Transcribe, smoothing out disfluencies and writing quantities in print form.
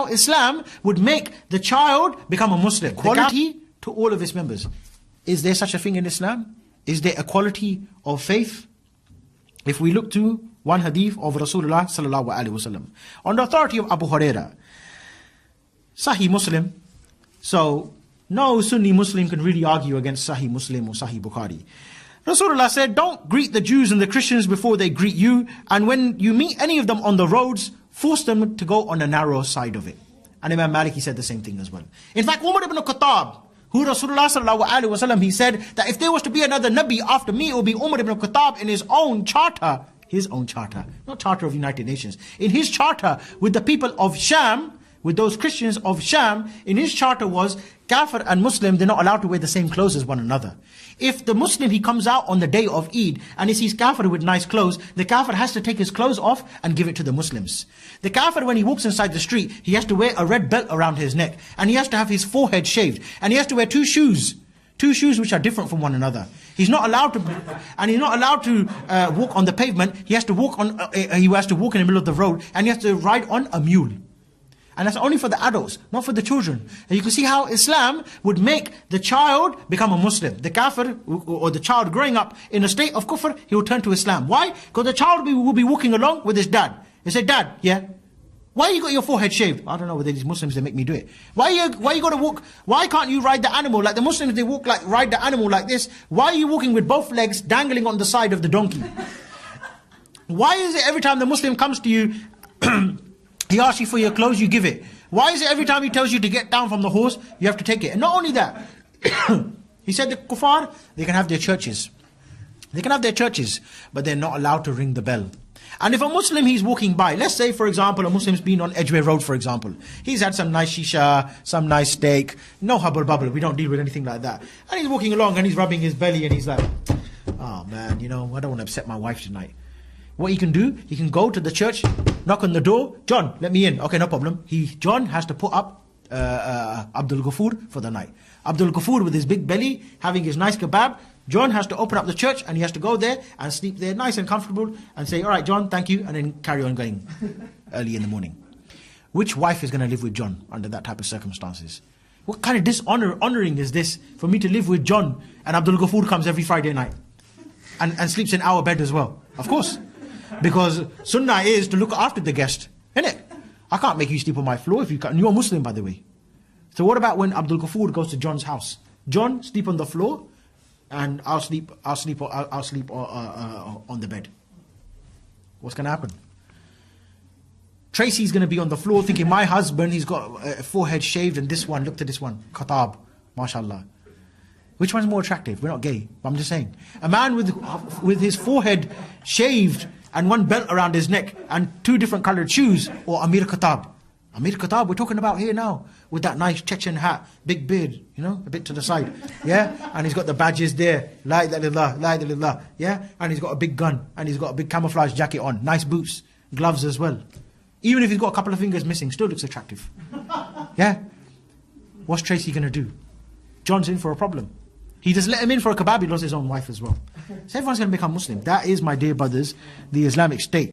Islam would make the child become a Muslim. Equality to all of its members. Is there such a thing in Islam? Is there equality of faith? If we look to one hadith of Rasulullah sallallahu alaihi wasallam, on the authority of Abu Huraira, Sahih Muslim, so no Sunni Muslim can really argue against Sahih Muslim or Sahih Bukhari. Rasulullah said, don't greet the Jews and the Christians before they greet you, and when you meet any of them on the roads, force them to go on the narrow side of it. And Imam Malik, he said the same thing as well. In fact, Umar ibn Khattab, who Rasulullah sallallahu alaihi wasallam, he said that if there was to be another Nabi after me, it would be Umar ibn Khattab in his own charter, not charter of United Nations, in his charter with the people of Sham, with those Christians of Sham, in his charter was Kafir and Muslim, they're not allowed to wear the same clothes as one another. If the Muslim, he comes out on the day of Eid and he sees Kafir with nice clothes, the Kafir has to take his clothes off and give it to the Muslims. The Kafir, when he walks inside the street, he has to wear a red belt around his neck, and he has to have his forehead shaved, and he has to wear two shoes which are different from one another. He's not allowed to, and he's not allowed to walk on the pavement. He has to walk in the middle of the road, and he has to ride on a mule. And that's only for the adults, not for the children. And you can see how Islam would make the child become a Muslim. The kafir, or the child growing up in a state of kufr, he will turn to Islam. Why? Because the child will be walking along with his dad. He said, Dad, yeah, why you got your forehead shaved? I don't know whether these Muslims, they make me do it. Why you got to walk? Why can't you ride the animal? Like the Muslims, they ride the animal like this. Why are you walking with both legs dangling on the side of the donkey? Why is it every time the Muslim comes to you, he asks you for your clothes, you give it? Why is it every time he tells you to get down from the horse, you have to take it? And not only that, he said the kuffar, they can have their churches. They can have their churches, but they're not allowed to ring the bell. And if a Muslim, he's walking by, let's say for example, a Muslim's been on Edgware Road for example. He's had some nice shisha, some nice steak, no hubble bubble, we don't deal with anything like that. And he's walking along and he's rubbing his belly and he's like, oh man, you know, I don't want to upset my wife tonight. What he can do, he can go to the church, knock on the door, John, let me in. Okay, no problem. John has to put up Abdul Ghafoor for the night. Abdul Ghafoor with his big belly, having his nice kebab, John has to open up the church and he has to go there and sleep there nice and comfortable and say, all right, John, thank you, and then carry on going early in the morning. Which wife is going to live with John under that type of circumstances? What kind of honoring is this for me to live with John and Abdul Ghafoor comes every Friday night and sleeps in our bed as well? Of course. Because sunnah is to look after the guest, isn't it? I can't make you sleep on my floor if you can't. You're a Muslim, by the way. So what about when Abdul Ghafoor goes to John's house? John, sleep on the floor, and I'll sleep on the bed. What's going to happen? Tracy's going to be on the floor thinking, my husband, he's got a forehead shaved, and this one, look at this one, Khattab, mashallah. Which one's more attractive? We're not gay, but I'm just saying. A man with his forehead shaved and one belt around his neck and two different colored shoes, or Amir Khattab. Amir Khattab, we're talking about here now, with that nice Chechen hat, big beard, you know, a bit to the side, yeah? And he's got the badges there, la ilaha illallah, la ilaha illallah, yeah? And he's got a big gun, and he's got a big camouflage jacket on, nice boots, gloves as well. Even if he's got a couple of fingers missing, still looks attractive, yeah? What's Tracy going to do? John's in for a problem. He just let him in for a kebab, he lost his own wife as well. So everyone's going to become Muslim. That is, my dear brothers, the Islamic State.